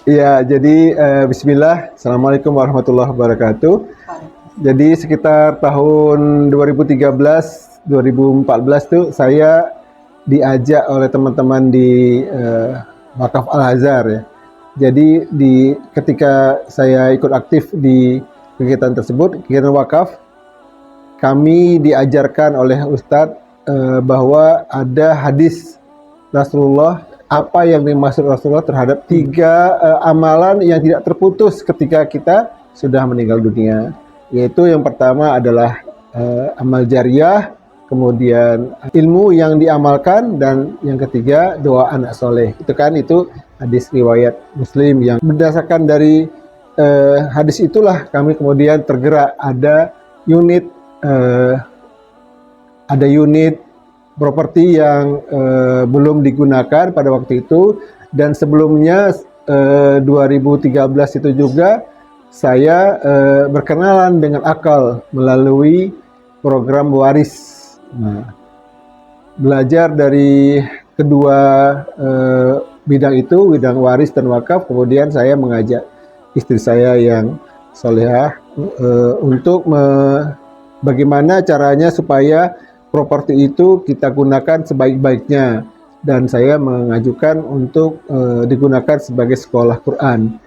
Iya, jadi Bismillah, Assalamualaikum warahmatullahi wabarakatuh. Jadi sekitar tahun 2013, 2014 tuh saya diajak oleh teman-teman di Wakaf Al Azhar ya. Jadi ketika saya ikut aktif di kegiatan tersebut, kegiatan wakaf, kami diajarkan oleh Ustadz bahwa ada hadis Rasulullah, apa yang dimaksud Rasulullah terhadap tiga amalan yang tidak terputus ketika kita sudah meninggal dunia. Yaitu yang pertama adalah amal jariah, kemudian ilmu yang diamalkan, dan yang ketiga doa anak soleh. Itu hadis riwayat Muslim. Yang berdasarkan dari hadis itulah kami kemudian tergerak, eh, ada unit properti yang belum digunakan pada waktu itu, dan sebelumnya 2013 itu juga saya berkenalan dengan akal melalui program waris. Nah, belajar dari kedua bidang itu, bidang waris dan wakaf, kemudian saya mengajak istri saya yang solehah untuk bagaimana caranya supaya properti itu kita gunakan sebaik-baiknya, dan saya mengajukan untuk digunakan sebagai sekolah Quran.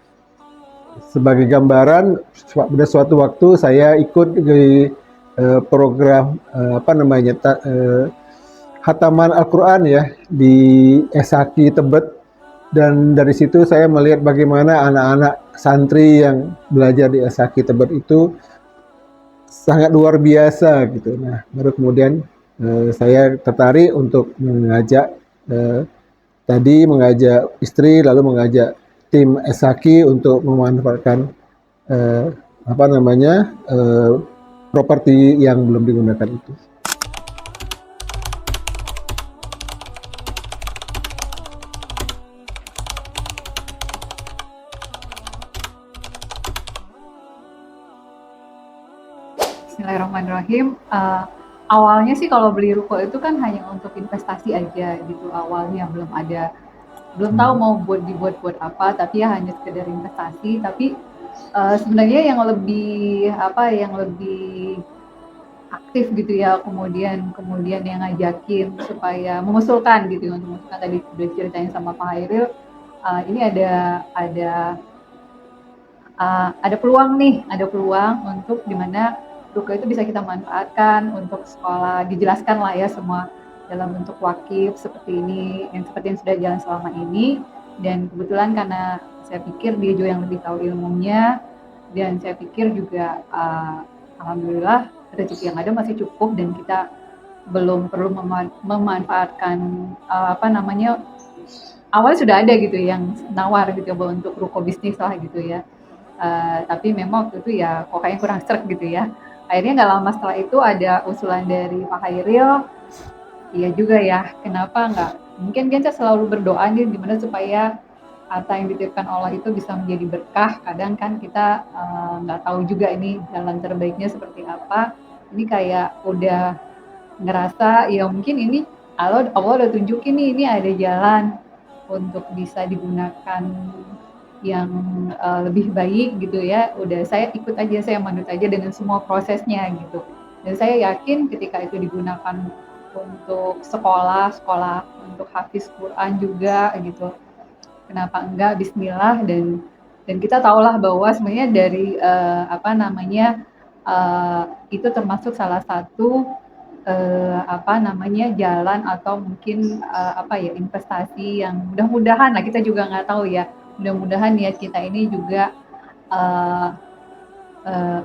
Sebagai gambaran, pada suatu waktu saya ikut di program hataman Al-Quran ya di Esaki Tebet, dan dari situ saya melihat bagaimana anak-anak santri yang belajar di Esaki Tebet itu sangat luar biasa gitu. Nah, baru kemudian saya tertarik untuk eh, mengajak istri, lalu mengajak tim Esaki untuk memanfaatkan eh, properti yang belum digunakan itu. Bismillahirrahmanirrahim. Awalnya sih kalau beli ruko itu kan hanya untuk investasi aja gitu awalnya, belum tahu mau dibuat buat apa, tapi ya hanya sekedar investasi. Tapi sebenarnya yang lebih aktif gitu ya, kemudian yang ngajakin supaya mengusulkan gitu, untuk mengusulkan tadi udah ceritain sama Pak Hairil, ini ada peluang nih, ada peluang untuk dimana ruko itu bisa kita manfaatkan untuk sekolah, dijelaskan lah ya semua dalam bentuk wakif seperti ini, seperti yang sudah jalan selama ini. Dan kebetulan karena saya pikir dia juga yang lebih tahu ilmunya, dan saya pikir juga alhamdulillah rezeki yang ada masih cukup, dan kita belum perlu memanfaatkan awalnya sudah ada gitu yang nawar gitu untuk ruko bisnis lah gitu ya. Tapi memang waktu itu ya kok kayaknya kurang sreg gitu ya. Akhirnya nggak lama setelah itu ada usulan dari Pak Hairil, iya juga ya, kenapa nggak, mungkin kita selalu berdoa nih gimana supaya harta yang dititipkan Allah itu bisa menjadi berkah. Kadang kan kita nggak tahu juga ini jalan terbaiknya seperti apa. Ini kayak udah ngerasa ya mungkin ini Allah udah tunjukin nih, ini ada jalan untuk bisa digunakan yang lebih baik gitu ya. Udah saya ikut aja, saya manut aja dengan semua prosesnya gitu. Dan saya yakin ketika itu digunakan untuk sekolah untuk hafiz Quran juga gitu, kenapa enggak, Bismillah. Dan kita tahulah bahwa sebenarnya dari itu termasuk salah satu jalan atau mungkin investasi yang mudah-mudahan lah, kita juga nggak tahu ya, mudah-mudahan niat kita ini juga uh,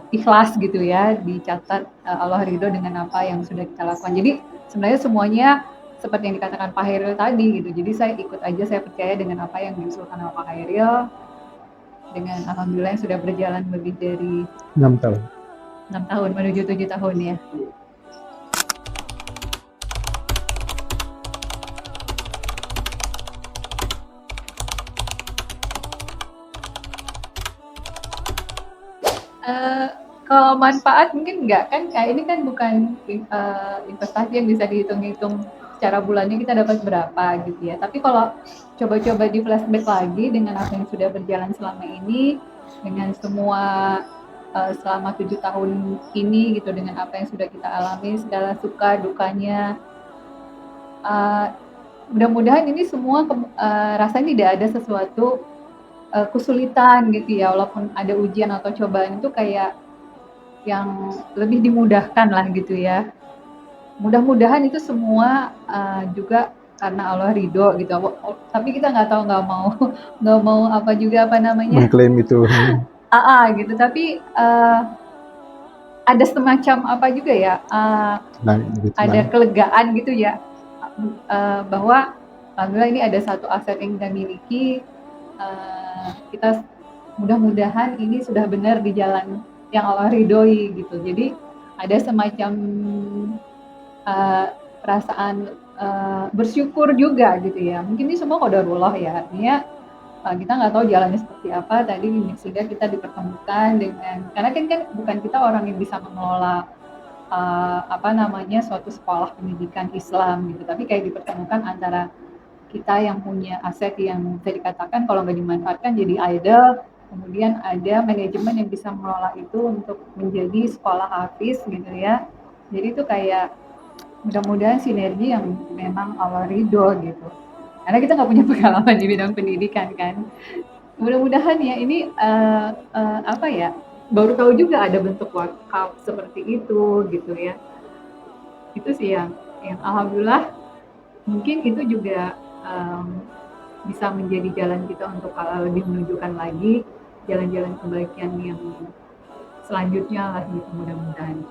ikhlas gitu ya, dicatat Allah ridho dengan apa yang sudah kita lakukan. Jadi sebenarnya semuanya seperti yang dikatakan Pak Hairil tadi gitu. Jadi saya ikut aja, saya percaya dengan apa yang diusulkan oleh Pak Hairil, dengan alhamdulillah yang sudah berjalan lebih dari 6 tahun. 6 tahun menuju 7 tahun ya. Kalau manfaat mungkin enggak kan, kayak ini kan bukan investasi yang bisa dihitung-hitung secara bulannya kita dapat berapa gitu ya. Tapi kalau coba-coba di flashback lagi dengan apa yang sudah berjalan selama ini, dengan semua selama 7 tahun ini gitu, dengan apa yang sudah kita alami, segala suka dukanya, uh, mudah-mudahan ini semua rasanya tidak ada sesuatu kesulitan gitu ya, walaupun ada ujian atau cobaan itu kayak yang lebih dimudahkan lah gitu ya. Mudah-mudahan itu semua juga karena Allah ridho gitu. Tapi kita nggak tahu, nggak mau nggak mau apa juga apa namanya, Mengklaim itu. gitu. Tapi ada semacam apa juga ya, Nah, gitu ada lah. kelegaan gitu ya, bahwa alhamdulillah ini ada satu aset yang kita miliki. Kita mudah-mudahan ini sudah benar di jalan yang Allah ridhoi gitu. Jadi ada semacam uh, perasaan bersyukur juga gitu ya. Mungkin ini semua qadarullah ya. Artinya kita nggak tahu jalannya seperti apa tadi, sehingga kita dipertemukan dengan, karena kan bukan kita orang yang bisa mengelola apa namanya, suatu sekolah pendidikan Islam gitu, tapi kayak dipertemukan antara kita yang punya aset yang bisa dikatakan kalau nggak dimanfaatkan jadi idle, kemudian ada manajemen yang bisa mengelola itu untuk menjadi sekolah hafiz gitu ya. Jadi itu kayak mudah-mudahan sinergi yang memang Allah ridho gitu. Karena kita nggak punya pengalaman di bidang pendidikan kan. Mudah-mudahan ya ini apa ya, baru tahu juga ada bentuk wakaf seperti itu gitu ya. Itu sih yang alhamdulillah mungkin itu juga bisa menjadi jalan kita untuk lebih menunjukkan lagi jalan-jalan kebaikan yang selanjutnya lah gitu, mudah-mudahan.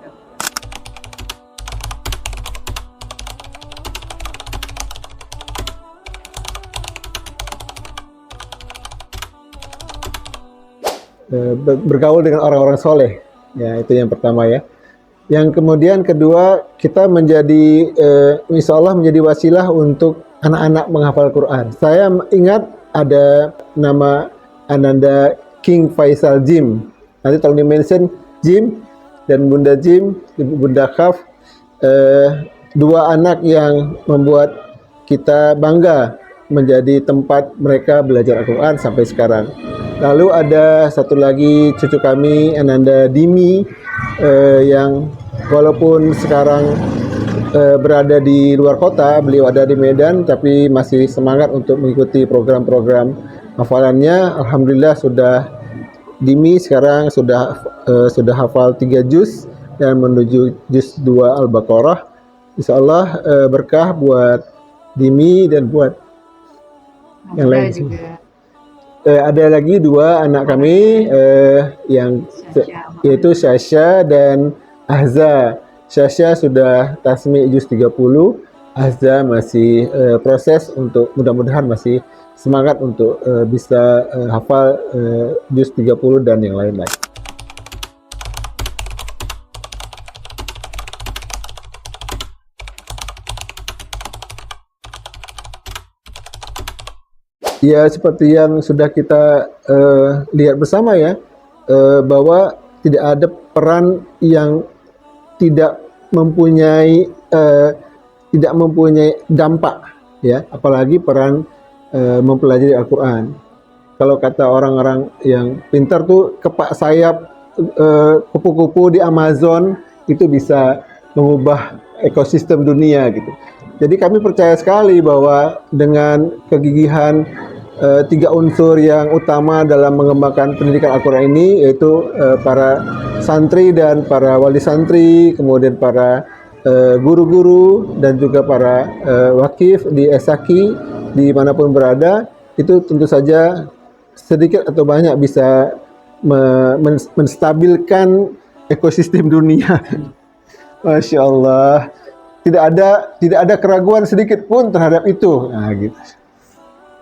Bergaul dengan orang-orang soleh, ya itu yang pertama ya. Yang kemudian kedua, kita menjadi insya Allah menjadi wasilah untuk anak-anak menghafal Quran. Saya ingat ada nama Ananda King Faisal Jim. Nanti tolong di-mention Jim dan Bunda Jim, Bunda Khaf, dua anak yang membuat kita bangga menjadi tempat mereka belajar Al-Quran sampai sekarang. Lalu ada satu lagi cucu kami, Ananda Dimi, yang walaupun sekarang berada di luar kota, beliau ada di Medan, tapi masih semangat untuk mengikuti program-program hafalannya. Alhamdulillah sudah Dimi sekarang sudah hafal 3 juz dan menuju juz 2 Al-Baqarah. Insya Allah berkah buat Dimi dan buat yang lain juga. Ada lagi dua anak kami yang yaitu Syasha dan Ahza. Syasha sudah tasmi juz 30, Ahza masih proses untuk mudah-mudahan masih semangat untuk bisa hafal juz 30 dan yang lain-lain. Ya seperti yang sudah kita lihat bersama ya, bahwa tidak ada peran yang tidak mempunyai dampak ya, apalagi peran mempelajari Al-Quran. Kalau kata orang-orang yang pintar tuh, kepak sayap kupu-kupu di Amazon itu bisa mengubah ekosistem dunia gitu. Jadi kami percaya sekali bahwa dengan kegigihan tiga unsur yang utama dalam mengembangkan pendidikan Al-Quran ini, yaitu para santri dan para wali santri, kemudian para guru-guru dan juga para wakif di Esaki dimanapun berada, itu tentu saja sedikit atau banyak bisa menstabilkan ekosistem dunia. Masya Allah, tidak ada keraguan sedikit pun terhadap itu. Nah, gitu.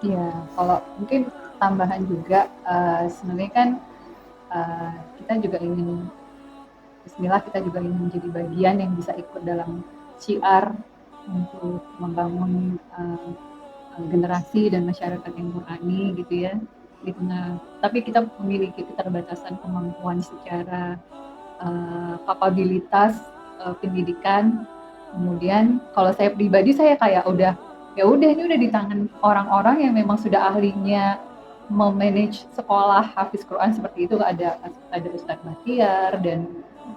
Iya, kalau mungkin tambahan juga, sebenarnya kan kita juga ingin, bismillah kita juga ingin menjadi bagian yang bisa ikut dalam syiar untuk membangun generasi dan masyarakat yang Qurani gitu ya. Di tengah, tapi kita memiliki keterbatasan kemampuan secara kapabilitas pendidikan, Kemudian kalau saya pribadi saya kayak ya udah ini udah di tangan orang-orang yang memang sudah ahlinya memanage sekolah hafiz Quran seperti itu. Ada Ustadz Bahtiar dan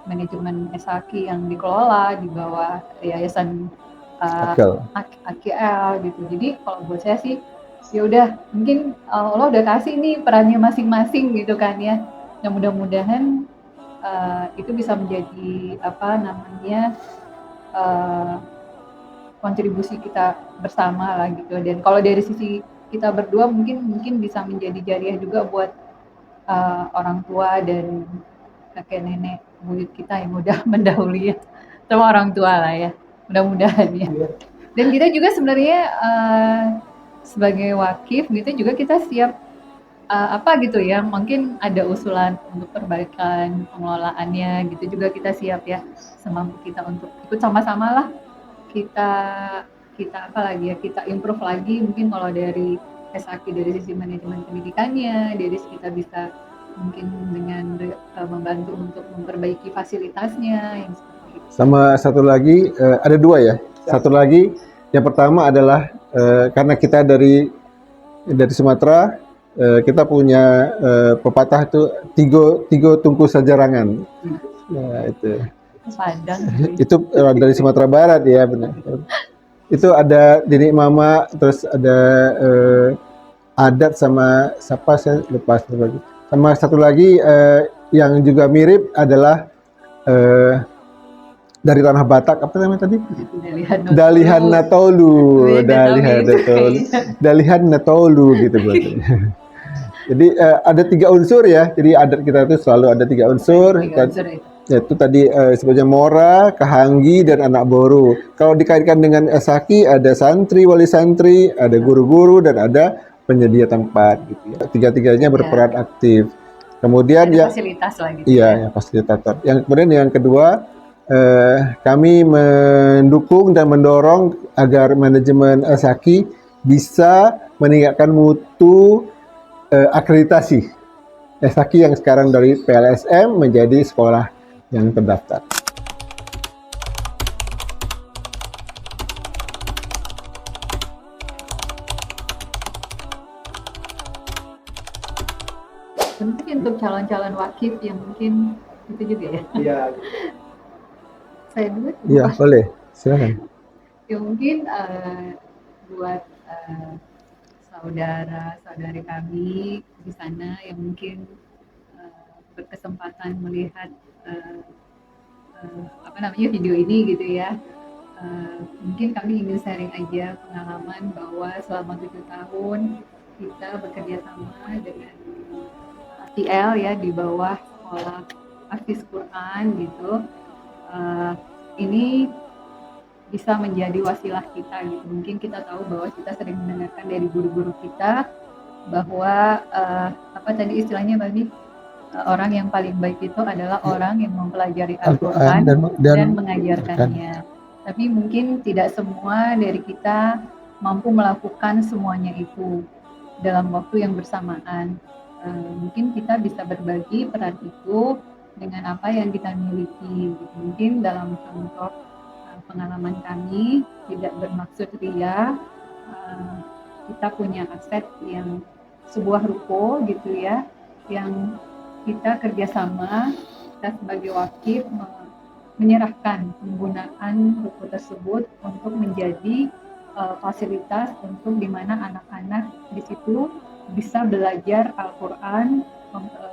manajemen SAQ yang dikelola di bawah yayasan Akal. AKL gitu. Jadi kalau buat saya sih ya udah mungkin Allah udah kasih nih perannya masing-masing gitu kan ya. Dan mudah-mudahan itu bisa menjadi apa namanya kontribusi kita bersama lah gitu. Dan kalau dari sisi kita berdua mungkin bisa menjadi jariah juga buat orang tua dan kakek nenek buyut kita yang udah mendahului ya, sama orang tua lah ya, mudah-mudahan ya. Dan kita juga sebenarnya sebagai wakif gitu juga kita siap apa gitu ya, mungkin ada usulan untuk perbaikan pengelolaannya gitu juga kita siap ya, semampu kita untuk ikut sama-sama lah kita kita apa lagi ya, kita improve lagi mungkin kalau dari SAQ dari sisi manajemen pendidikannya, dari sisi kita bisa mungkin dengan membantu untuk memperbaiki fasilitasnya yang seperti itu. Sama satu lagi, ada dua ya. Satu lagi, yang pertama adalah karena kita dari Sumatera, kita punya pepatah itu tiga tungku sajarangan. Nah, itu. Padang. Itu dari Sumatera Barat ya, benar. Itu ada Dini Mama, terus ada adat sama siapa saya lepas lagi. Sama satu lagi yang juga mirip adalah dari tanah Batak, apa namanya tadi? Dalihan Natolu. Dalihan Natolu gitu buatnya. Jadi ada 3 unsur ya. Jadi adat kita itu selalu ada 3 unsur. Yaitu tadi sebutnya Mora, Kahanggi, dan anak boru. Kalau dikaitkan dengan SAQ ada santri, wali santri, ada guru-guru, dan ada penyedia tempat gitu ya. Tiga-tiganya berperan aktif. Kemudian ada fasilitas lah gitu. Iya, ya, fasilitator. Yang kemudian yang kedua, kami mendukung dan mendorong agar manajemen SAQ bisa meningkatkan mutu akreditasi SAQ yang sekarang dari PLSM menjadi sekolah yang terdaftar. Mungkin untuk calon-calon wakif yang mungkin itu juga ya. Iya. Saya dulu. Iya, boleh. Silakan. Ya mungkin buat saudara-saudari kami di sana yang mungkin berkesempatan melihat apa namanya video ini gitu ya. Mungkin kami ingin sharing aja pengalaman bahwa selama 7 tahun kita bekerja sama dengan ATL ya di bawah sekolah hafiz Quran gitu. Ini bisa menjadi wasilah kita gitu. Mungkin kita tahu bahwa kita sering mendengarkan dari guru-guru kita bahwa apa tadi istilahnya Babi, orang yang paling baik itu adalah orang yang mempelajari Al-Quran dan mengajarkannya. Tapi mungkin tidak semua dari kita mampu melakukan semuanya itu dalam waktu yang bersamaan. Mungkin kita bisa berbagi peran itu dengan apa yang kita miliki. Mungkin dalam contoh pengalaman kami tidak bermaksud ria, kita punya aset yang sebuah ruko gitu ya, yang kita kerjasama, kita sebagai wakif menyerahkan penggunaan ruko tersebut untuk menjadi fasilitas untuk di mana anak-anak di situ bisa belajar Al-Quran,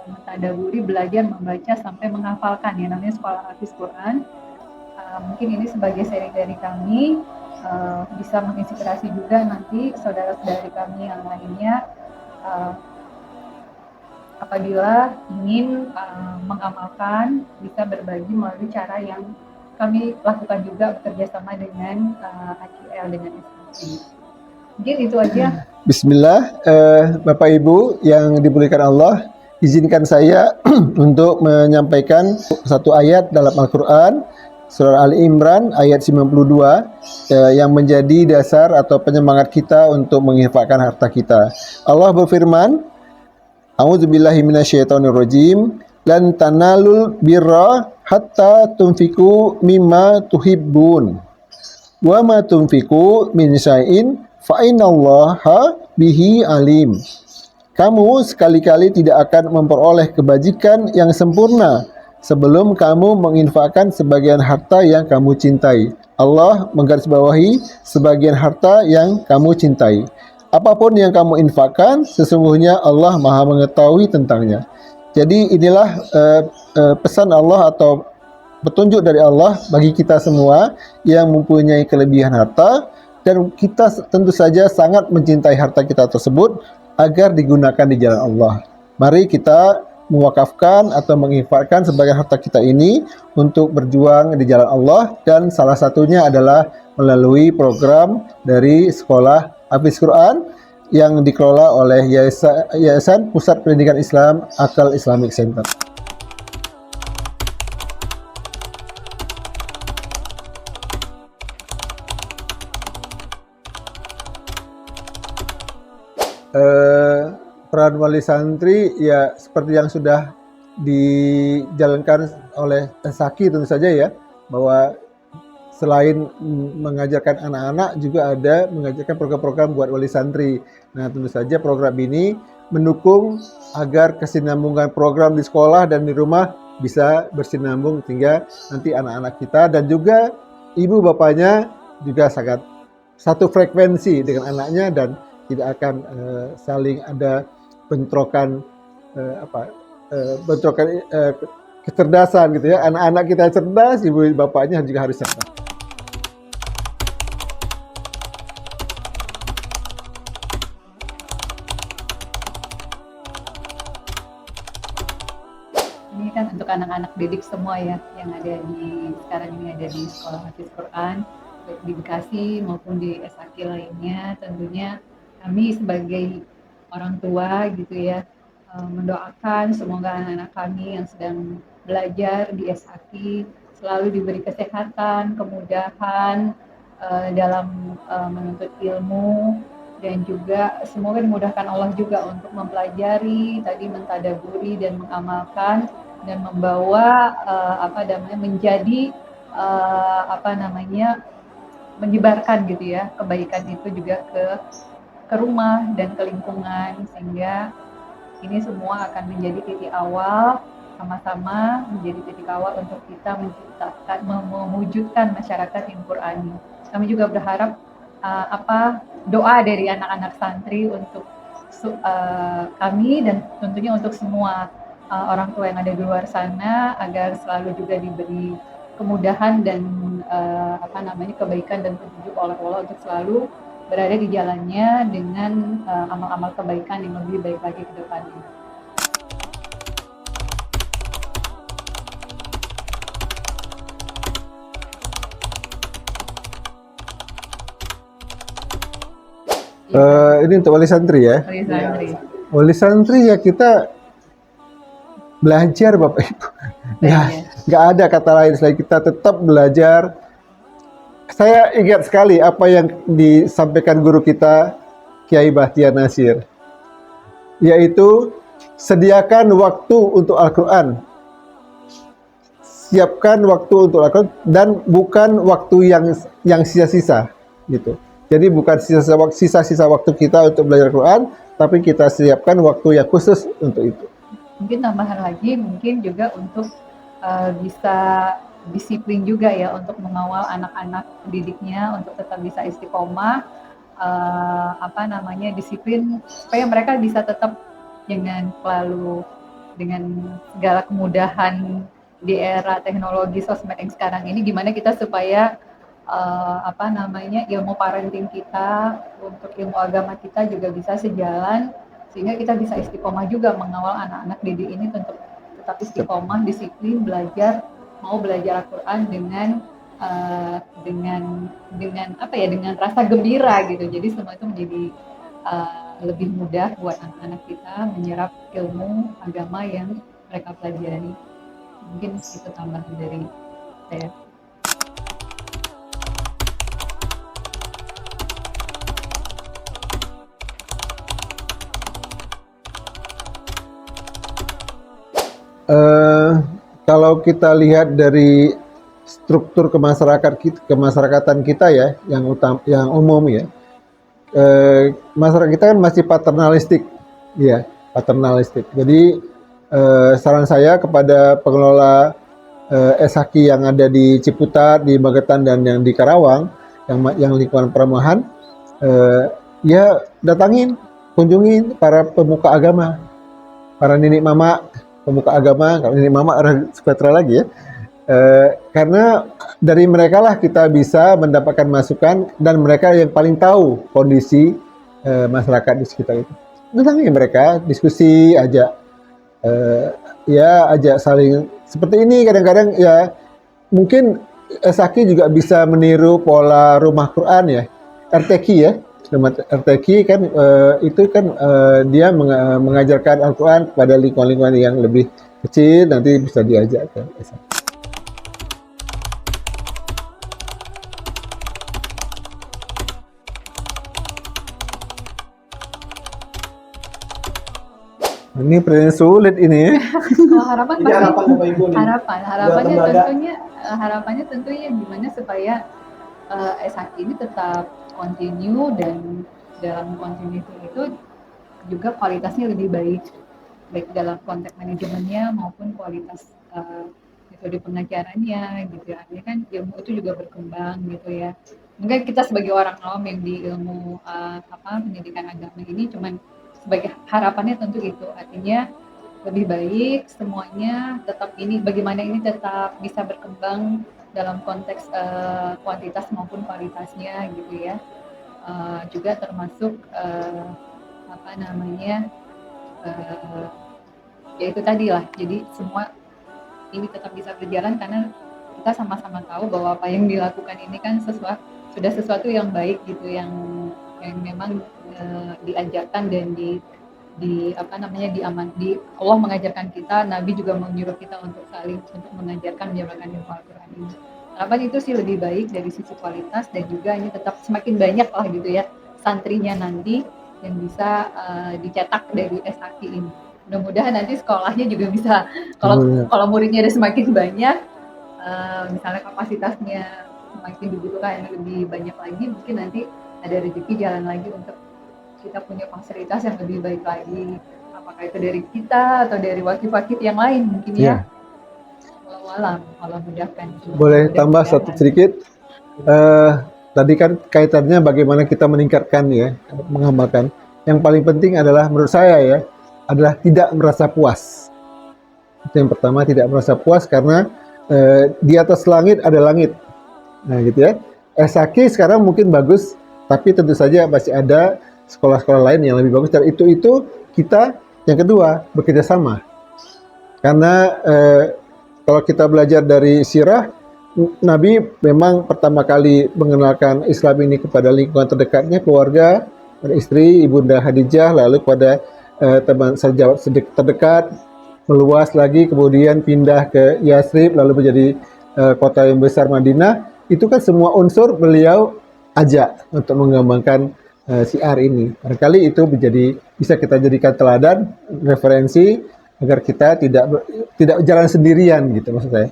mentadaburi, belajar membaca sampai menghafalkan ya, namanya sekolah hafiz Quran. Mungkin ini sebagai sharing dari kami, bisa menginspirasi juga nanti saudara-saudari kami yang lainnya apabila ingin mengamalkan, bisa berbagi melalui cara yang kami lakukan juga bekerjasama dengan AQL, dengan SAQ. Mungkin itu aja. Bismillah, Bapak Ibu yang dimuliakan Allah, izinkan saya untuk menyampaikan satu ayat dalam Al-Quran, Surah Ali Imran ayat 92 yang menjadi dasar atau penyemangat kita untuk menginfakkan harta kita. Allah berfirman, A'udzubillahi minasyaitonirrajim, lan tanalul birra hatta tunfiku mimma tuhibbun. Wa ma tunfiqu min syai'in fa innallaha bihi alim. Kamu sekali-kali tidak akan memperoleh kebajikan yang sempurna sebelum kamu menginfakkan sebagian harta yang kamu cintai. Allah menggarisbawahi sebagian harta yang kamu cintai. Apapun yang kamu infakkan, sesungguhnya Allah Maha mengetahui tentangnya. Jadi inilah pesan Allah atau petunjuk dari Allah bagi kita semua yang mempunyai kelebihan harta, dan kita tentu saja sangat mencintai harta kita tersebut agar digunakan di jalan Allah. Mari kita mewakafkan atau menginfakkan sebagian harta kita ini untuk berjuang di jalan Allah, dan salah satunya adalah melalui program dari Sekolah Hafiz Quran yang dikelola oleh Yayasan Pusat Pendidikan Islam Akal Islamic Center. Peran wali santri ya seperti yang sudah dijalankan oleh Saki tentu saja ya, bahwa selain mengajarkan anak-anak juga ada mengajarkan program-program buat wali santri. Nah, tentu saja program ini mendukung agar kesinambungan program di sekolah dan di rumah bisa bersinambung sehingga nanti anak-anak kita dan juga ibu bapaknya juga sangat satu frekuensi dengan anaknya dan tidak akan saling ada bentrokan kecerdasan gitu ya. Anak-anak kita cerdas, ibu bapaknya juga harus cerdas. Ini kan untuk anak-anak didik semua ya, yang ada di sekarang ini ada di Sekolah Hafiz Quran, baik di Bekasi maupun di SAK lainnya. Tentunya kami sebagai orang tua gitu ya, mendoakan semoga anak-anak kami yang sedang belajar di SAK selalu diberi kesehatan, kemudahan dalam menuntut ilmu, dan juga semoga dimudahkan Allah juga untuk mempelajari, tadi mentadaburi dan mengamalkan dan membawa menjadi menyebarkan gitu ya kebaikan itu juga ke rumah dan ke lingkungan, sehingga ini semua akan menjadi titik awal, sama-sama menjadi titik awal untuk kita menciptakan, mewujudkan masyarakat yang Qurani. Kami juga berharap doa dari anak-anak santri untuk kami dan tentunya untuk semua orang tua yang ada di luar sana agar selalu juga diberi kemudahan dan kebaikan dan petunjuk oleh Allah untuk selalu berada di jalannya dengan amal-amal kebaikan yang lebih baik lagi ke depannya. Ini untuk wali santri ya. Wali santri. Wali santri ya kita belajar Bapak Ibu. Nggak ada kata lain selain kita tetap belajar. Saya ingat sekali apa yang disampaikan guru kita Kiai Bahtiar Nasir, yaitu sediakan waktu untuk Al-Quran, siapkan waktu untuk Al-Quran, dan bukan waktu yang sisa-sisa gitu. Jadi bukan sisa-sisa waktu kita untuk belajar Al-Quran, tapi kita siapkan waktu yang khusus untuk itu. Mungkin tambahan lagi, mungkin juga untuk bisa disiplin juga ya untuk mengawal anak-anak didiknya untuk tetap bisa istiqomah, disiplin supaya mereka bisa tetap dengan segala kemudahan di era teknologi sosmed yang sekarang ini, gimana kita supaya ilmu parenting kita untuk ilmu agama kita juga bisa sejalan, sehingga kita bisa istiqomah juga mengawal anak-anak didik ini untuk tetap istiqomah, disiplin, mau belajar Al-Quran dengan rasa gembira gitu. Jadi semua itu menjadi lebih mudah buat anak-anak kita menyerap ilmu agama yang mereka pelajari. Mungkin itu tambahan dari saya. Kalau kita lihat dari struktur kemasyarakatan kita ya, yang umum ya. Masyarakat kita kan masih paternalistik, ya, paternalistik. Jadi saran saya kepada pengelola SHQ yang ada di Ciputat, di Magetan dan yang di Karawang, yang lingkungan perumahan, ya datangin, kunjungin para pemuka agama, para nenek mama pemuka agama. Kalau nenek mama orang Sumatera lagi ya. Karena dari mereka lah kita bisa mendapatkan masukan, dan mereka yang paling tahu kondisi masyarakat di sekitar itu. Datangi mereka, diskusi, ajak ya, ajak saling seperti ini. Kadang-kadang ya mungkin Saki juga bisa meniru pola rumah Quran ya, RTQ ya. Rumah RTQ kan itu kan dia mengajarkan Al-Quran kepada lingkungan-lingkungan yang lebih kecil, nanti bisa diajak ke Saki. Ini pertanyaan sulit ini ya. Kalau harapan Jadi pasti harapan Bapak Ibu nih. harapannya Buat lembaga. tentunya gimana supaya SHQ ini tetap continue, dan dalam continuity itu juga kualitasnya lebih baik dalam konteks manajemennya maupun kualitas metode pengajarannya gitu ya. Artinya kan ilmu itu juga berkembang gitu ya. Mungkin kita sebagai orang awam yang di ilmu pendidikan agama ini cuman sebagai harapannya tentu itu, artinya lebih baik semuanya tetap bagaimana ini tetap bisa berkembang dalam konteks kuantitas maupun kualitasnya gitu ya. Juga termasuk ya itu tadi lah, jadi semua ini tetap bisa berjalan karena kita sama-sama tahu bahwa apa yang dilakukan ini kan sudah sesuatu yang baik gitu, yang memang diajarkan dan di Allah mengajarkan kita, Nabi juga menyuruh kita untuk mengajarkan, menjabarkan ilmu Al-Quran ini. Harapan itu sih lebih baik dari sisi kualitas, dan juga ini tetap semakin banyak lah gitu ya santrinya nanti yang bisa dicetak dari SHQ ini. Mudah-mudahan nanti sekolahnya juga bisa, kalau muridnya ada semakin banyak, misalnya kapasitasnya semakin dibutuhkan lebih banyak lagi, mungkin nanti ada rezeki jalan lagi untuk kita punya fasilitas yang lebih baik lagi, apakah itu dari kita atau dari wakil-wakil yang lain mungkin ya. Allah mudahkan. Boleh tambah satu sedikit. Tadi kan kaitannya bagaimana kita meningkatkan ya, mengamalkan. Yang paling penting adalah menurut saya ya, adalah tidak merasa puas. Itu yang pertama, tidak merasa puas karena di atas langit ada langit. Nah gitu ya. SHQ sekarang mungkin bagus, tapi tentu saja masih ada sekolah-sekolah lain yang lebih bagus. Dan itu kita yang kedua bekerja sama. Karena kalau kita belajar dari sirah, Nabi memang pertama kali mengenalkan Islam ini kepada lingkungan terdekatnya, keluarga, istri, Ibunda Khadijah, lalu kepada teman sejawat terdekat, meluas lagi, kemudian pindah ke Yathrib, lalu menjadi kota yang besar Madinah. Itu kan semua unsur beliau ajak untuk mengembangkan siar ini. Barangkali itu bisa kita jadikan teladan, referensi, agar kita tidak jalan sendirian gitu maksud saya.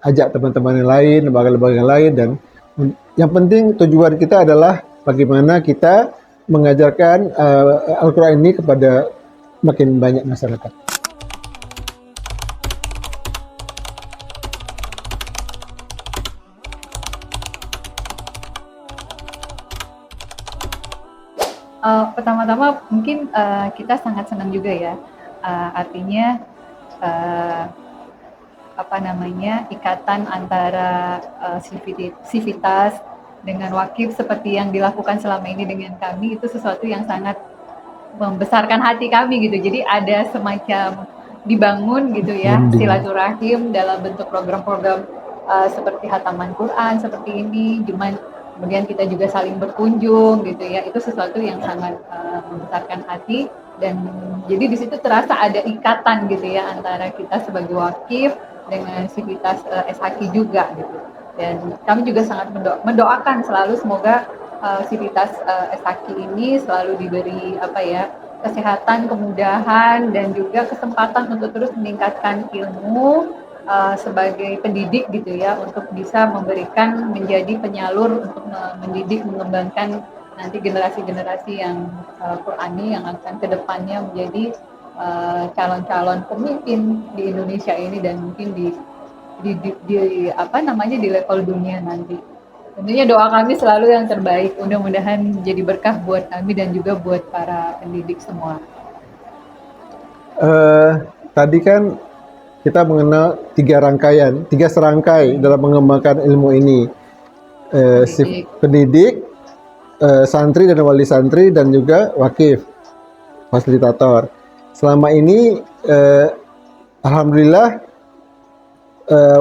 Ajak teman-teman yang lain, lembaga-lembaga yang lain, dan yang penting tujuan kita adalah bagaimana kita mengajarkan Al-Quran ini kepada makin banyak masyarakat. Pertama-tama mungkin kita sangat senang juga ya, artinya ikatan antara Civitas dengan Wakif seperti yang dilakukan selama ini dengan kami, itu sesuatu yang sangat membesarkan hati kami gitu. Jadi ada semacam dibangun gitu ya silaturahim dalam bentuk program-program seperti hataman Quran seperti ini, kemudian kita juga saling berkunjung gitu ya. Itu sesuatu yang sangat membesarkan hati, dan jadi di situ terasa ada ikatan gitu ya antara kita sebagai Wakif dengan Civitas SHQ juga gitu. Dan kami juga sangat mendoakan selalu semoga Civitas SHQ ini selalu diberi kesehatan, kemudahan, dan juga kesempatan untuk terus meningkatkan ilmu sebagai pendidik gitu ya, untuk bisa memberikan menjadi penyalur untuk mendidik, mengembangkan nanti generasi-generasi yang Qurani yang akan kedepannya menjadi calon-calon pemimpin di Indonesia ini dan mungkin di apa namanya di level dunia nanti. Tentunya doa kami selalu yang terbaik. Mudah-mudahan jadi berkah buat kami dan juga buat para pendidik semua. Tadi kan kita mengenal tiga serangkai dalam mengembangkan ilmu ini. Si pendidik, santri dan wali santri, dan juga wakif, fasilitator. Selama ini, alhamdulillah,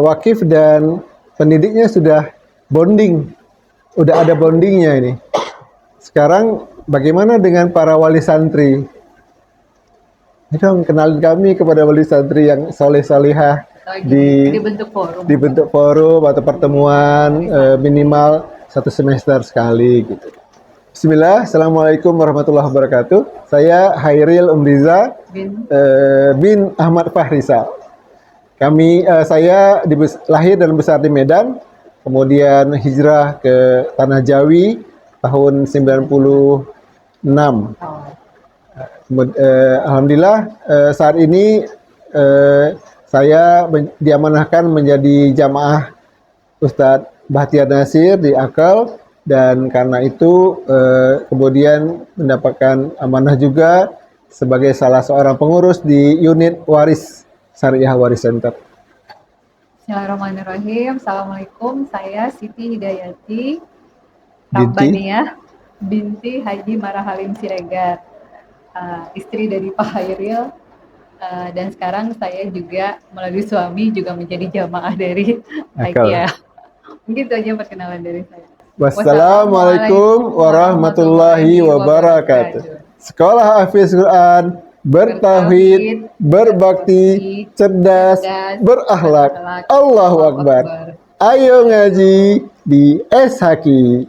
wakif dan pendidiknya sudah bonding, udah ada bondingnya ini. Sekarang bagaimana dengan para wali santri? Dong, kenalin kami kepada wali santri yang soleh-solihah dibentuk forum atau pertemuan minimal 1 semester sekali gitu. Bismillah, Assalamualaikum warahmatullahi wabarakatuh. Saya Hairil Umriza bin Ahmad Fahrizal. Saya lahir dan besar di Medan, kemudian hijrah ke Tanah Jawi tahun 96. Alhamdulillah saat ini saya diamanahkan menjadi jamaah Ustadz Bahtiar Nasir di Akal, dan karena itu kemudian mendapatkan amanah juga sebagai salah seorang pengurus di unit waris Syariah Waris Center. Bismillahirrahmanirrahim. Assalamualaikum, saya Siti Hidayati Rabbaniyah binti Haji Marahalim Siregar, istri dari Pak Hairil, dan sekarang saya juga melalui suami juga menjadi jamaah dari Aikia. Begitu aja perkenalan dari saya. Wassalamualaikum warahmatullahi wabarakatuh. Sekolah Hafiz Quran, bertauhid, berbakti, cerdas, berakhlak. Allahu Akbar. Ayo ngaji di S Haki.